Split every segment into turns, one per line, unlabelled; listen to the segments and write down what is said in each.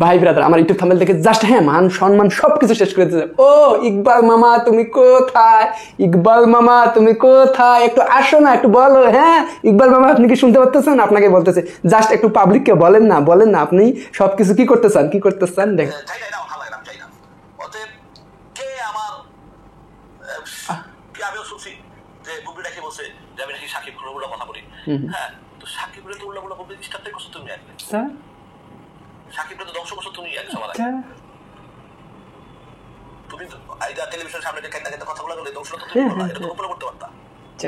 ভাই ব্রাদার আমার YouTube thumbnail দেখে জাস্ট হ্যাঁ মান সম্মান সবকিছু শেষ করে দিয়েছে। ও ইকবাল মামা তুমি কোথায়, ইকবাল মামা তুমি কোথায়, একটু আসো না, একটু বলো। হ্যাঁ ইকবাল মামা আপনি কি শুনতে পাচ্ছেন? আপনাকে বলতেছে জাস্ট একটু পাবলিককে বলেন না, বলেন না আপনি সবকিছু কি করতে চান, কি করতে চান দেখ।
সাকিবরে তো ধ্বংস করছো তুমি এক সময়। তুমি তো আইদা টেলিভিশনের সামনে কেন কেন কথা বলা গেলে ধ্বংসটা তো তুমি বলা, এটা তো গোপনে করতে পারতা।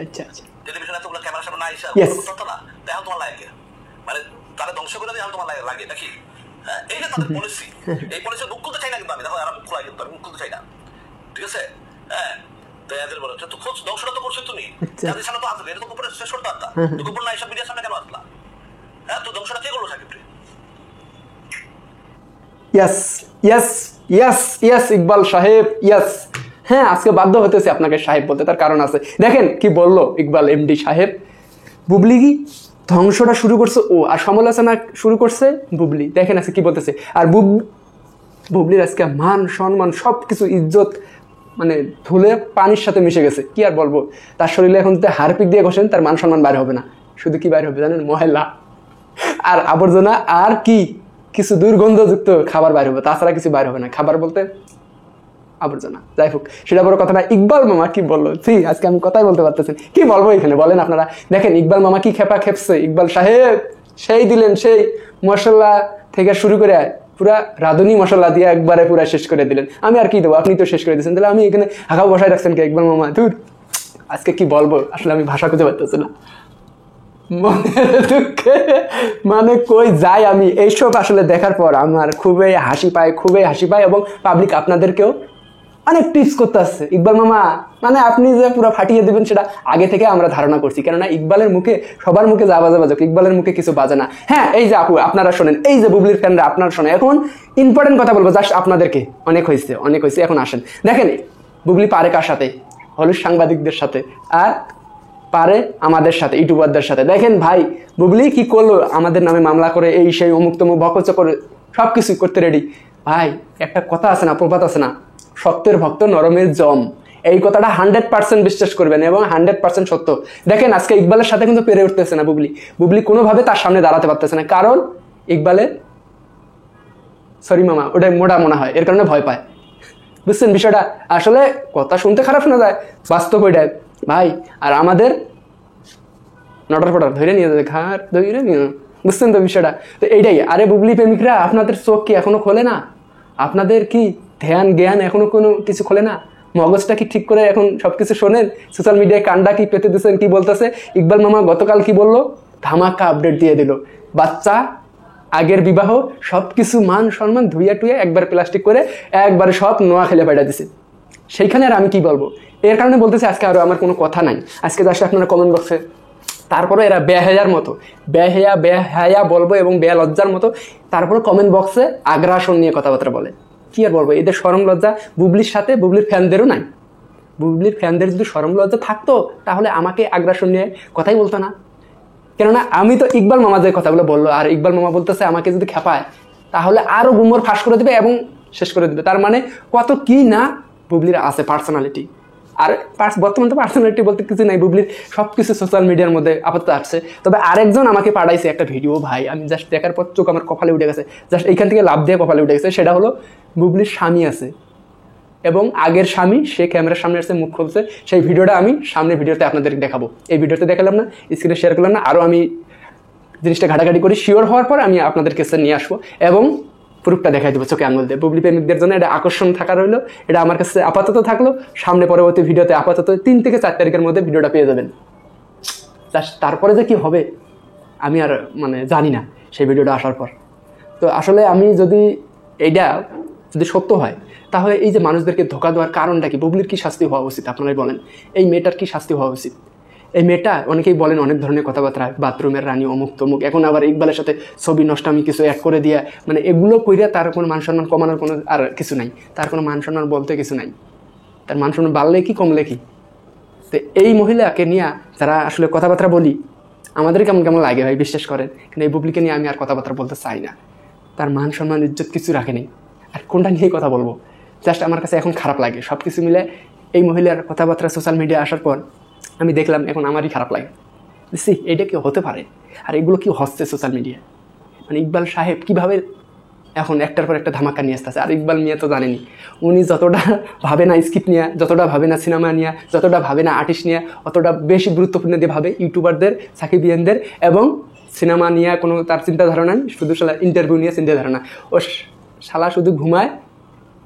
আচ্ছা
টেলিভিশনে এতগুলো ক্যামেরার সামনে না আইসা করতে না, দেখো তোমার লাগে মানে তারা ধ্বংস করে দিয়ে তোমার লাগে নাকি? হ্যাঁ এইটা তাদের পলিসি। এই পলিসি মুখ খুলতে চাই না কিন্তু আমি, দেখো আর মুখ খোলা কিন্তু আমি মুখ খুলতে চাই না, ঠিক আছে? হ্যাঁ তো এদের বলো তো খোঁজ ধ্বংসটা তো করছো তুমি, যাদের সামনে তো আসবে এটা তো গোপনে শেষ করতে পারতা, তো গোপন না এসব মিডিয়ার সামনে কেন আসলা? হ্যাঁ তো ধ্বংসটা কে করলো সাকিবরে?
ইয়েস ইকবাল সাহেব, ইয়েস। হ্যাঁ আজকে বাধ্য হতেছে আপনাকে সাহেব বলতে, তার কারণ আছে। দেখেন কি বললো ইকবাল এমডি সাহেব, বুবলি কি ধ্বংসটা শুরু করছে ও, আর সমালোচনা শুরু করছে বুবলি। দেখেন আজকে কি বলতেছে। আর বুবলির আজকে মান সম্মান সবকিছু ইজ্জত মানে ধুলে পানির সাথে মিশে গেছে। কি আর বলবো, তার শরীরে এখন যদি হারপিক দিয়ে বসেন তার মান সম্মান বাইরে হবে না, শুধু কি বাইরে হবে জানেন? ময়লা আর আবর্জনা আর কি কিছু দুর্গন্ধযুক্ত খাবার বাইরে হবে, তাছাড়া কিছু বাইরে হবে না। খাবার বলতে আবর্জনা। যাই হোক সেটা বড় কথা না। ইকবাল মামা কি বললো, আজকে আমি কথাই বলতে পারতেছি, কি বলবো এখানে বলেন আপনারা। দেখেন ইকবাল মামা কি খেপা খেপছে। ইকবাল সাহেব সেই দিলেন, সেই মশলা থেকে শুরু করে পুরা রাঁধুনি মশলা দিয়ে একবারে পুরা শেষ করে দিলেন। আমি আর কি দেবো, আপনি তো শেষ করে দিয়েছেন, তাহলে আমি এখানে হাঁকা বসায় রাখছেন কে ইকবাল মামা? ধুর, আজকে কি বলবো আসলে আমি ভাষা খুঁজে পারতেছি না মনের দুঃখে, মানে কই যাই আমি। এইসব আসলে দেখার পর আমার খুবই হাসি পায় এবং পাবলিক আপনাদেরকেও অনেক টিপস করতে আসছে। ইকবাল মামা মানে আপনি যে পুরো ফাটিয়ে দেবেন সেটা আগে থেকে আমরা ধারণা করছি, কেননা ইকবালের মুখে সবার মুখে যা বাজাক ইকবালের মুখে কিছু বাজে না। হ্যাঁ এই যে আপু আপনারা শোনেন, এই যে বুবলির ফ্যানরা আপনারা শোনেন, এখন ইম্পর্টেন্ট কথা বলবো জাস্ট আপনাদেরকে। অনেক হয়েছে এখন আসেন। দেখেন বুবলি পারে কার সাথে? হলো সাংবাদিকদের সাথে, আর পারে আমাদের সাথে, ইউটিউবারদের সাথে। দেখেন ভাই বুবলি কি করলো, আমাদের নামে মামলা করে এই সেই অমুক তমুক বকচ করে সবকিছু করতে রেডি। ভাই একটা কথা আছে না, প্রবাদ আছে না, সত্যের ভক্ত নরমের জম। এই কথাটা 100% বিশ্বাস করবেন এবং 100% সত্য। দেখেন আজকে ইকবালের সাথে কিন্তু পেরে উঠতেছে না বুবলি কোনোভাবে তার সামনে দাঁড়াতে পারতেছে না, কারণ ইকবালের সরি মামা ওটা মোটা মনে হয়, এর কারণে ভয় পায়। বুঝছেন বিষয়টা? আসলে কথা শুনতে খারাপ শোনা যায়, বাস্তব ওইটাই ভাই। আর আমাদের নটার ফটার ধরে নিয়ে যাবে, ঘাট ধরে নিয়ে, বুঝছেন তো বিষয়টা? তো এইটাই। আরে বুবলি প্রেমিকরা আপনাদের চোখ কি এখনো খোলে না? আপনাদের কি ধ্যান জ্ঞান এখনো কোনো কিছু খোলে না? মগজটা কি ঠিক করে এখন সবকিছু শোনেন? সোশ্যাল মিডিয়ায় কান্ডা কি পেতে দিচ্ছেন? কি বলতেছে ইকবাল মামা গতকাল কি বললো? ধামাকা আপডেট দিয়ে দিল, বাচ্চা আগের বিবাহ সবকিছু মান সম্মান ধুইয়া টুইয়া একবার প্লাস্টিক করে একবারে সব নোয়া খেলে পাঠা দিছে। সেইখানে আর আমি কি বলবো? এর কারণে বলতেছে আজকে আরো আমার কোনো কথা নাই। আজকে জাস্ট আপনারা কমেন্ট বক্সে, তারপরে এরা বেহায়ার মতো বেহায়া বলবো এবং বেয়া লজ্জার মতো তারপরে কমেন্ট বক্সে আগ্রাসন নিয়ে কথাবার্তা বলে। কি আর বলবো, এদের শরম লজ্জা বুবলির সাথে বুবলির ফ্যানদেরও নাই। বুবলির ফ্যানদের যদি শরম লজ্জা থাকতো তাহলে আমাকে আগ্রাসন নিয়ে কথাই বলতো না, কেননা আমি তো ইকবাল মামা যে কথাগুলো বললো, আর ইকবাল মামা বলতেছে আমাকে যদি খেপায় তাহলে আরো গুমর ফাঁস করে দিবে এবং শেষ করে দিবে। তার মানে কত কি না বুবলির আছে পার্সোনালিটি। আর বর্তমানে তো পার্সোনালিটি বলতে কিছু নাই, বুবলির সবকিছু সোশ্যাল মিডিয়ার মধ্যে আপাতত আসছে। তবে আরেকজন আমাকে পাঠাইছে একটা ভিডিও, ভাই আমি জাস্ট দেখার পর চোখ আমার কপালে উঠে গেছে, জাস্ট এইখান থেকে লাভ দিয়ে কপালে উঠে গেছে। সেটা হলো বুবলির স্বামী আছে এবং আগের স্বামী সে ক্যামেরার সামনে আসছে, মুখ খুলছে। সেই ভিডিওটা আমি সামনের ভিডিওতে আপনাদের দেখাবো। এই ভিডিওতে দেখালাম না, স্ক্রিনে শেয়ার করলাম না, আরও আমি জিনিসটা ঘাটাঘাটি করি, শিওর হওয়ার পর আমি আপনাদের কাছে নিয়ে আসবো এবং প্রুফটা দেখাই দেবো চোখে আঙুল দিয়ে। বুবলি প্রেমিকদের জন্য এটা আকর্ষণ থাকা রইলো, এটা আমার কাছে আপাতত থাকলো। সামনে পরবর্তী ভিডিওতে আপাতত 3 থেকে 4 তারিখের মধ্যে ভিডিওটা পেয়ে যাবেন। তারপরে যে কি হবে আমি আর মানে জানি না সেই ভিডিওটা আসার পর। তো আসলে আমি যদি এইটা যদি সত্য হয় তাহলে এই যে মানুষদেরকে ধোকা দেওয়ার কারণটা কি? বুবলির কি শাস্তি হওয়া উচিত আপনারাই বলেন? এই মেয়েটার কি শাস্তি হওয়া উচিত? এই মেয়েটা অনেকেই বলেন অনেক ধরনের কথাবার্তা, বাথরুমের রানী অমুক তমুক, এখন আবার ইকবালের সাথে ছবি নষ্ট আমি কিছু অ্যাড করে দিয়া, মানে এগুলো কইরা তার কোনো মান সম্মান কমানোর কোনো আর কিছু নাই, তার কোনো মান সম্মান বলতে কিছু নাই। তার মান সম্মান বাড়লে কি কমলে কি? তো এই মহিলাকে নিয়ে যারা আসলে কথাবার্তা বলি আমাদের কেমন কেমন লাগে ভাই, বিশ্বাস করেন। কিন্তু এই বুবলিকে নিয়ে আমি আর কথাবার্তা বলতে চাই না। তার মান সম্মান ইজ্জত কিছু রাখেনি। আর কোনটা নিয়ে কথা বলবো, জাস্ট আমার কাছে এখন খারাপ লাগে। সব কিছু মিলে এই মহিলার কথাবার্তা সোশ্যাল মিডিয়া আসার পর আমি দেখলাম এখন আমারই খারাপ লাগে। দেখছি এটা কি হতে পারে, আর এগুলো কি হচ্ছে সোশ্যাল মিডিয়া। মানে ইকবাল সাহেব কীভাবে এখন একটার পর একটা ধামাকা নিয়ে আসতেছে। আর ইকবাল মিয়া তো জানেনি, উনি যতটা ভাবে না স্ক্রিপ্ট নিয়ে, যতটা ভাবে না সিনেমা নিয়ে, যতটা ভাবে না আর্টিস্ট নিয়ে, অতটা বেশি গুরুত্বপূর্ণ দিয়ে ভাবে ইউটিউবারদের, সাকিবিয়ানদের এবং সিনেমা নিয়ে কোনো তার চিন্তাধারা নেই। শুধু শালা ইন্টারভিউ নিয়ে চিন্তাধারণা। ও শালা শুধু ঘুমায়,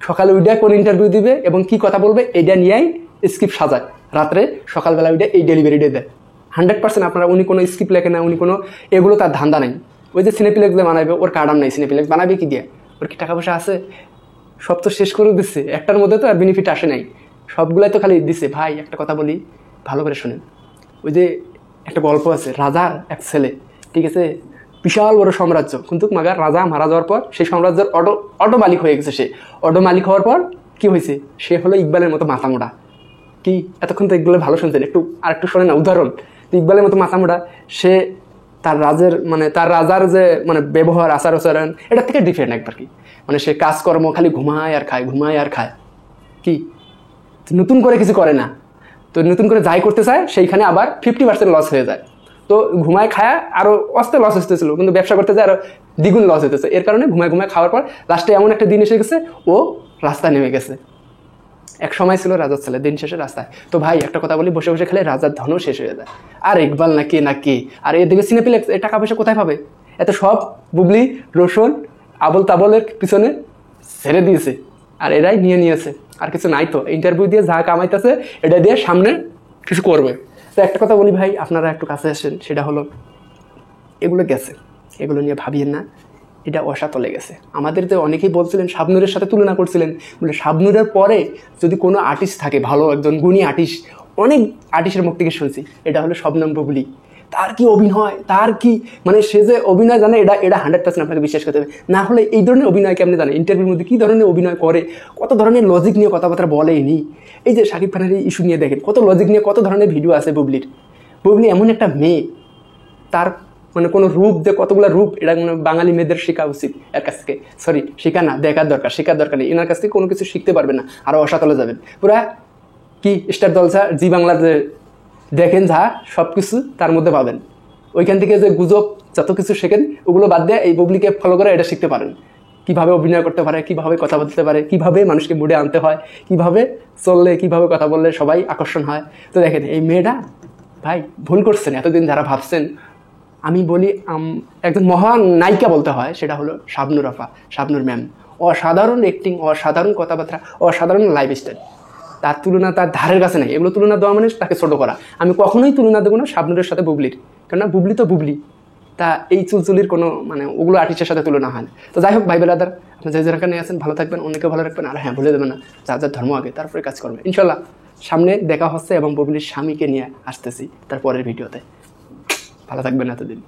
সকালে উঠে কোন ইন্টারভিউ দিবে এবং কি কথা বলবে এইটা নিয়েই স্ক্রিপ্ট সাজায়, রাত্রে সকালবেলা উঠে এই ডেলিভারিটা দেয়। 100% আপনারা, উনি কোনো স্ক্রিপ্ট লেখে না, উনি কোনো এগুলো তার ধান্দা নেই। ওই যে সিনেপ্লেক্স বানাবে, ওর কার্ডার নেই, সিনেপ্লেক্স বানাবে কি দিয়ে? ওর কি টাকা পয়সা আছে? সব তো শেষ করে দিচ্ছে, একটার মধ্যে তো আর বেনিফিট আসে নাই, সবগুলাই তো খালি দিচ্ছে। ভাই একটা কথা বলি, ভালো করে শোনেন। ওই যে একটা গল্প আছে, রাজার এক ছেলে, ঠিক আছে, বিশাল বড় সাম্রাজ্য, কিন্তু মাগার রাজা মারা যাওয়ার পর সেই সাম্রাজ্যের অটো মালিক হয়ে গেছে। সে অটো মালিক হওয়ার পর কি হয়েছে, সে হলো ইকবালের মতো মাথামোড়া। কি এতক্ষণ তো ইকবালের ভালো শুনছেন, একটু শোনেন না উদাহরণ। তো ইকবালের মতো মাথামোড়া, সে তার রাজার যে মানে ব্যবহার, আচার আচরণ, এটা থেকে ডিফারেন্ট একবার। কি মানে সে কাজকর্ম খালি ঘুমায় আর খায়, কি নতুন করে কিছু করে না। তো নতুন করে যাই করতে চায় সেইখানে আবার 50% লস হয়ে যায়। তো ঘুমায় খায় আরও অস্তে লস হতেছিল, কিন্তু ব্যবসা করতে যায় আরও দ্বিগুণ লস হতেছে। এর কারণে ঘুমায় খাওয়ার পর লাস্টে এমন একটা দিন এসে গেছে, ও রাস্তায় নেমে গেছে। এক সময় ছিল রাজার ছেলে, দিন শেষে রাস্তায়। তো ভাই একটা কথা বলি, বসে বসে খেলে রাজার ধনও শেষ হয়ে যায়। আর ইকবাল না কে, আর এদিকে সিনেপ্লেক্স এই টাকা পয়সা কোথায় পাবে? এত সব বুবলি, রোশন, আবল তাবলের পিছনে ছেড়ে দিয়েছে, আর এরাই নিয়েছে। আর কিছু নাই তো, ইন্টারভিউ দিয়ে যা কামাইতেছে এটা দিয়ে সামনে কিছু করবে। তো একটা কথা বলি ভাই, আপনারা একটু কাছে আসেন, সেটা হলো এগুলো গেছে, এগুলো নিয়ে ভাবিয়েন না, এটা অসাতলে গেছে। আমাদের তো অনেকেই বলছিলেন, শাবনূরের সাথে তুলনা করছিলেন, বলে শাবনূরের পরে যদি কোনো আর্টিস্ট থাকে, ভালো একজন গুণী আর্টিস্ট, অনেক আর্টিস্টের মুখ থেকে শুনছি, এটা হলো শবনম বুবলি। তার কি অভিনয়, তার কি মানে সে যে অভিনয় জানে, এটা 100% আপনাকে বিশ্বাস করতে হবে। না হলে এই ধরনের অভিনয়কে আপনি জানেন, ইন্টারভিউর মধ্যে কী ধরনের অভিনয় করে, কত ধরনের লজিক নিয়ে কথাবার্তা বলেনি। এই যে শাকিব খানের এই ইস্যু নিয়ে দেখেন, কত লজিক নিয়ে কত ধরনের ভিডিও আছে বুবলি এমন একটা মেয়ে, তার মানে কোনো রূপ যে কতগুলো রূপ, এটা মানে বাঙালি মেয়েদের শেখা উচিত এর কাছ থেকে। শেখা না, শেখার দরকার নেই। এনার কাছ থেকে কোনো কিছু শিখতে পারবে না, আরও অসাতলে যাবেন। পুরা কি স্টার জলসা, জি বাংলার যে দেখেন যা সব কিছু তার মধ্যে পাবেন। ওইখান থেকে যে গুজব যত কিছু শেখেন, ওগুলো বাদ দিয়ে এই বুবলিকে ফলো করে এটা শিখতে পারেন। কীভাবে অভিনয় করতে পারে, কীভাবে কথা বলতে পারে, কীভাবে মানুষকে মুডে আনতে হয়, কীভাবে চললে, কীভাবে কথা বললে সবাই আকর্ষণ হয়। তো দেখেন এই মেয়েটা, ভাই ভুল করছেন এতদিন যারা ভাবছেন। আমি বলি একজন মহান নায়িকা বলতে হয়, সেটা হলো শাবনূর ম্যাম। অসাধারণ অ্যাক্টিং, অসাধারণ কথাবার্তা, অসাধারণ লাইফস্টাইল, তার তুলনা তার ধারের কাছে নেই। এগুলো তুলনা দেওয়া মানে তাকে ছোটো করা। আমি কখনোই তুলনা দেবো না শাবনূরের সাথে বুবলির, কেননা বুবলি তো বুবলি, তা এই চুলচুলির কোনো মানে ওগুলো আর্টিস্টের সাথে তুলনা হয় না। তো যাই হোক ভাই বেরাদার, আপনি যে যেখানে আছেন ভালো থাকবেন, অনেকে ভালো রাখবেন। আর হ্যাঁ, ভুলে দেবেন না, যার ধর্ম আগে তারপরে কাজ করবে ইনশাল্লাহ। সামনে দেখা হচ্ছে এবং বুবলির স্বামীকে নিয়ে আসতেছি তার পরের ভিডিওতে। ভালো থাকবেন এতদিন।